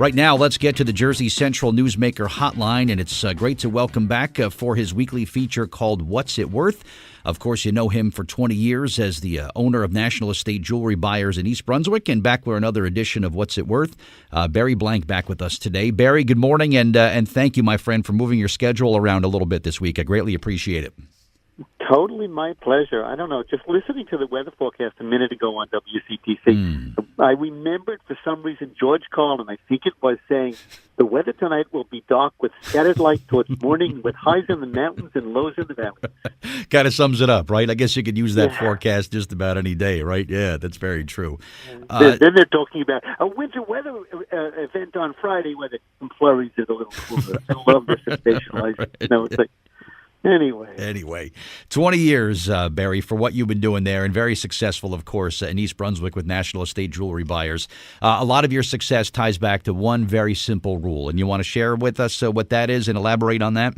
Right now, let's get to the Jersey Central Newsmaker Hotline, and it's great to welcome back for his weekly feature called What's It Worth? Of course, you know him for 20 years as the owner of National Estate Jewelry Buyers in East Brunswick, and back for another edition of What's It Worth? Barry Blank back with us today. Barry, good morning, and thank you, my friend, for moving your schedule around a little bit this week. I greatly appreciate it. Totally my pleasure. I don't know, just listening to the weather forecast a minute ago on WCTC, I remembered for some reason George called, and I think it was saying, the weather tonight will be dark with scattered light towards morning with highs in the mountains and lows in the valley. Kind of sums it up, right? I guess you could use that forecast just about any day, right? Yeah, that's very true. Then they're talking about a winter weather event on Friday where some flurries is a little cooler. I love the sensationalized. Right. It's like, Anyway, 20 years, Barry, for what you've been doing there, and very successful, of course, in East Brunswick with National Estate Jewelry Buyers. A lot of your success ties back to one very simple rule, and you want to share with us what that is and elaborate on that?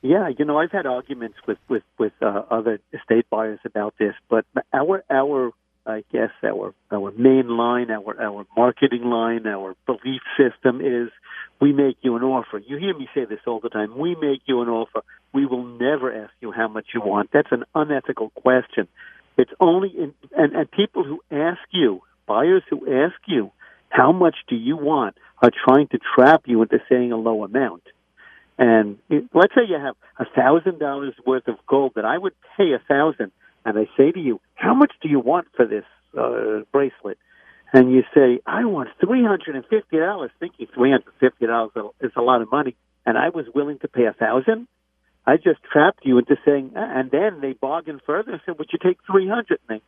Yeah, I've had arguments with other estate buyers about this, but our main line, our marketing line, our belief system is we make you an offer. You hear me say this all the time. We make you an offer. We will never ask you how much you want. That's an unethical question. It's only and people who ask you, buyers who ask you, how much do you want, are trying to trap you into saying a low amount. And let's say you have $1,000 worth of gold that I would pay $1,000, and I say to you, how much do you want for this bracelet? And you say, I want $350, thinking $350 is a lot of money, and I was willing to pay $1,000. I just trapped you into saying, and then they bargain further and said, would you take $300? And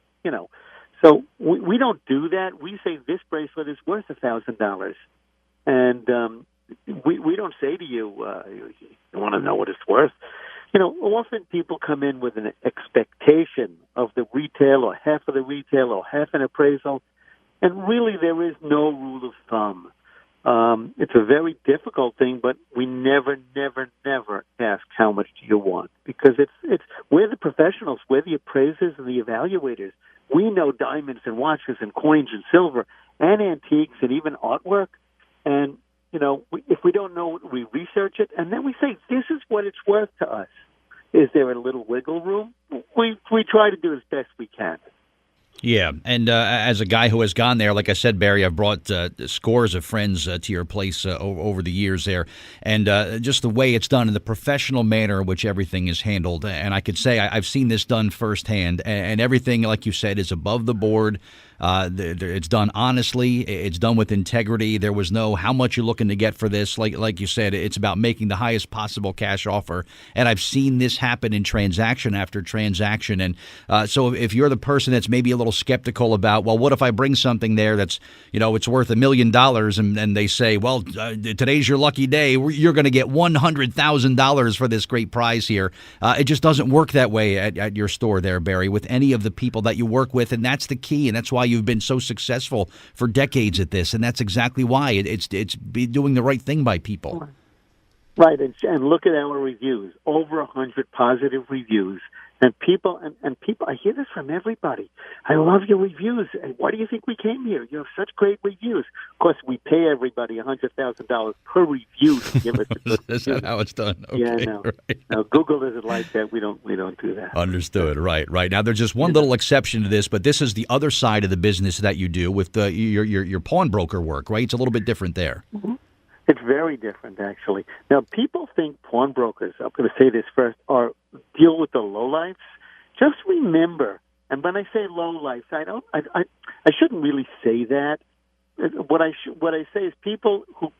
so we don't do that. We say this bracelet is worth $1,000, and we don't say to you, you want to know what it's worth. Often people come in with an expectation of the retail or half of the retail or half an appraisal, and really there is no rule of thumb. It's a very difficult thing, but we never ask how much do you want, because we're the professionals, we're the appraisers and the evaluators. We know diamonds and watches and coins and silver and antiques and even artwork, and if we don't know, we research it, and then we say, this is what it's worth to us. Is there a little wiggle room? We try to do as best we can. Yeah, and as a guy who has gone there, like I said, Barry, I've brought scores of friends to your place over the years there, and just the way it's done in the professional manner in which everything is handled. And I could say I've seen this done firsthand, and everything, like you said, is above the board. It's done honestly. It's done with integrity. There was no how much you're looking to get for this. Like you said, it's about making the highest possible cash offer. And I've seen this happen in transaction after transaction. And so if you're the person that's maybe a little skeptical about, well, what if I bring something there that's, it's worth $1 million, and they say, well, today's your lucky day. You're going to get $100,000 for this great prize here. It just doesn't work that way at your store there, Barry, with any of the people that you work with. And that's the key. And that's why you've been so successful for decades at this, and that's exactly why it's doing the right thing by people. Right, and look at our reviews, over 100 positive reviews, and people, I hear this from everybody. I love your reviews, and why do you think we came here? You have such great reviews. Of course, we pay everybody $100,000 per review to give us. That's not how it's done. Okay, yeah, no. Right. No, Google doesn't like that. We don't do that. Understood. Right. Now, there's just one little exception to this, but this is the other side of the business that you do with your pawnbroker work, right? It's a little bit different there. Mm-hmm. It's very different, actually. Now, people think pawnbrokers, I'm going to say this first, deal with the lowlifes. Just remember, and when I say lowlifes, I shouldn't really say that. What I say is people who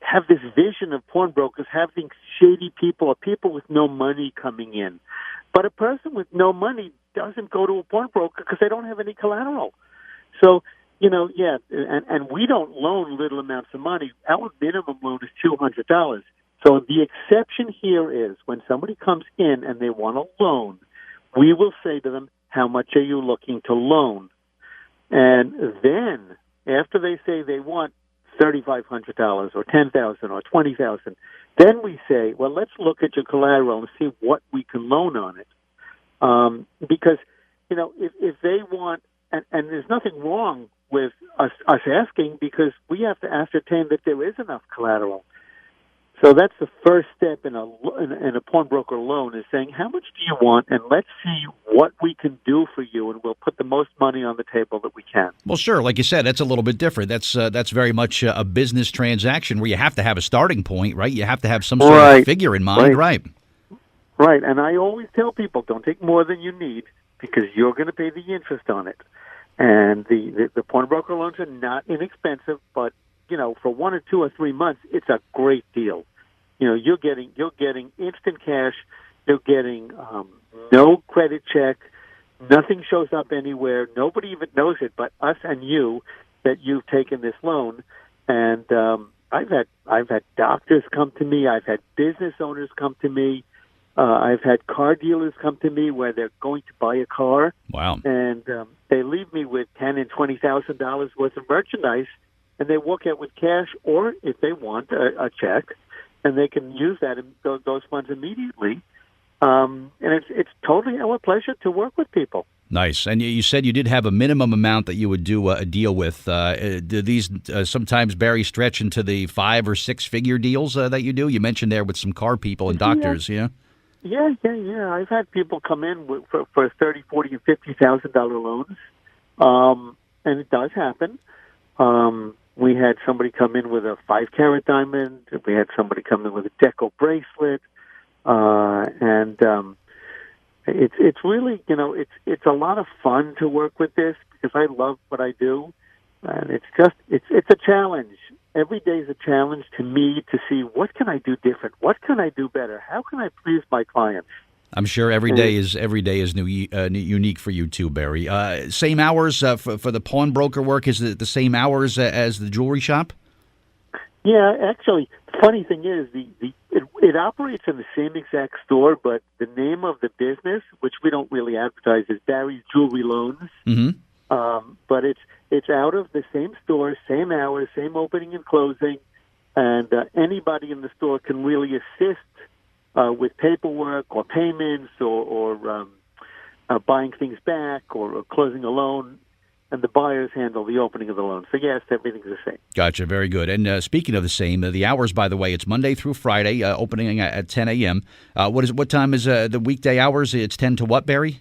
have this vision of pawnbrokers having shady people or people with no money coming in. But a person with no money doesn't go to a pawnbroker because they don't have any collateral. So, and we don't loan little amounts of money. Our minimum loan is $200. So the exception here is when somebody comes in and they want a loan, we will say to them, how much are you looking to loan? And then after they say they want $3,500 or $10,000 or $20,000, then we say, well, let's look at your collateral and see what we can loan on it. Because, if they want, and there's nothing wrong with us asking because we have to ascertain that there is enough collateral. So that's the first step in a pawnbroker loan is saying, how much do you want? And let's see what we can do for you, and we'll put the most money on the table that we can. Well, sure. Like you said, that's a little bit different. That's very much a business transaction where you have to have a starting point, right? You have to have some sort of figure in mind, right? Right. And I always tell people, don't take more than you need because you're going to pay the interest on it. And the pawnbroker loans are not inexpensive, but for 1 or 2 or 3 months, it's a great deal. You're getting instant cash. You're getting no credit check. Nothing shows up anywhere. Nobody even knows it, but us and you, that you've taken this loan. And I've had doctors come to me. I've had business owners come to me. I've had car dealers come to me where they're going to buy a car. Wow! And they leave me with $10,000 and $20,000 worth of merchandise. And they walk out with cash, or if they want, a check, and they can use that those funds immediately. And it's totally our pleasure to work with people. Nice. And you said you did have a minimum amount that you would do a deal with. Do these sometimes, Barry, stretch into the 5 or 6 figure deals that you do? You mentioned there with some car people and doctors, yeah? Yeah. I've had people come in for $30,000, $40,000, and $50,000 loans, and it does happen. We had somebody come in with a 5-carat diamond. We had somebody come in with a deco bracelet, and it's really it's a lot of fun to work with this because I love what I do, and it's a challenge. Every day is a challenge to me to see what can I do different, what can I do better, how can I please my clients. I'm sure every day is unique for you too, Barry. Same hours for the pawnbroker work? Is it the same hours as the jewelry shop? Yeah, actually, the funny thing is it operates in the same exact store, but the name of the business, which we don't really advertise, is Barry's Jewelry Loans. Mm-hmm. But it's out of the same store, same hours, same opening and closing, and anybody in the store can really assist with paperwork or payments or buying things back or closing a loan, and the buyers handle the opening of the loan. So, yes, everything's the same. Gotcha. Very good. And speaking of the same, the hours, by the way, it's Monday through Friday, opening at 10 a.m. What time is the weekday hours? It's 10 to what, Barry?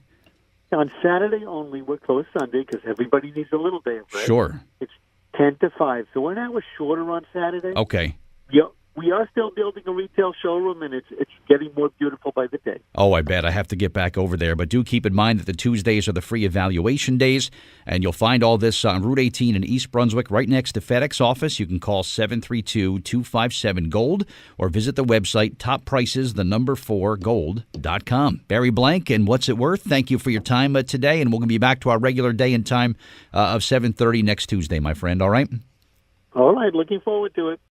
On Saturday only. We're closed Sunday because everybody needs a little day of rest. Sure. It's 10 to 5. So we're an hour shorter on Saturday. Okay. Yeah. We are still building a retail showroom, and it's getting more beautiful by the day. Oh, I bet. I have to get back over there. But do keep in mind that the Tuesdays are the free evaluation days, and you'll find all this on Route 18 in East Brunswick, right next to FedEx office. You can call 732-257-GOLD or visit the website topprices4gold.com. Barry Blank and What's It Worth, thank you for your time today, and we're going to be back to our regular day and time of 7:30 next Tuesday, my friend. All right? All right. Looking forward to it.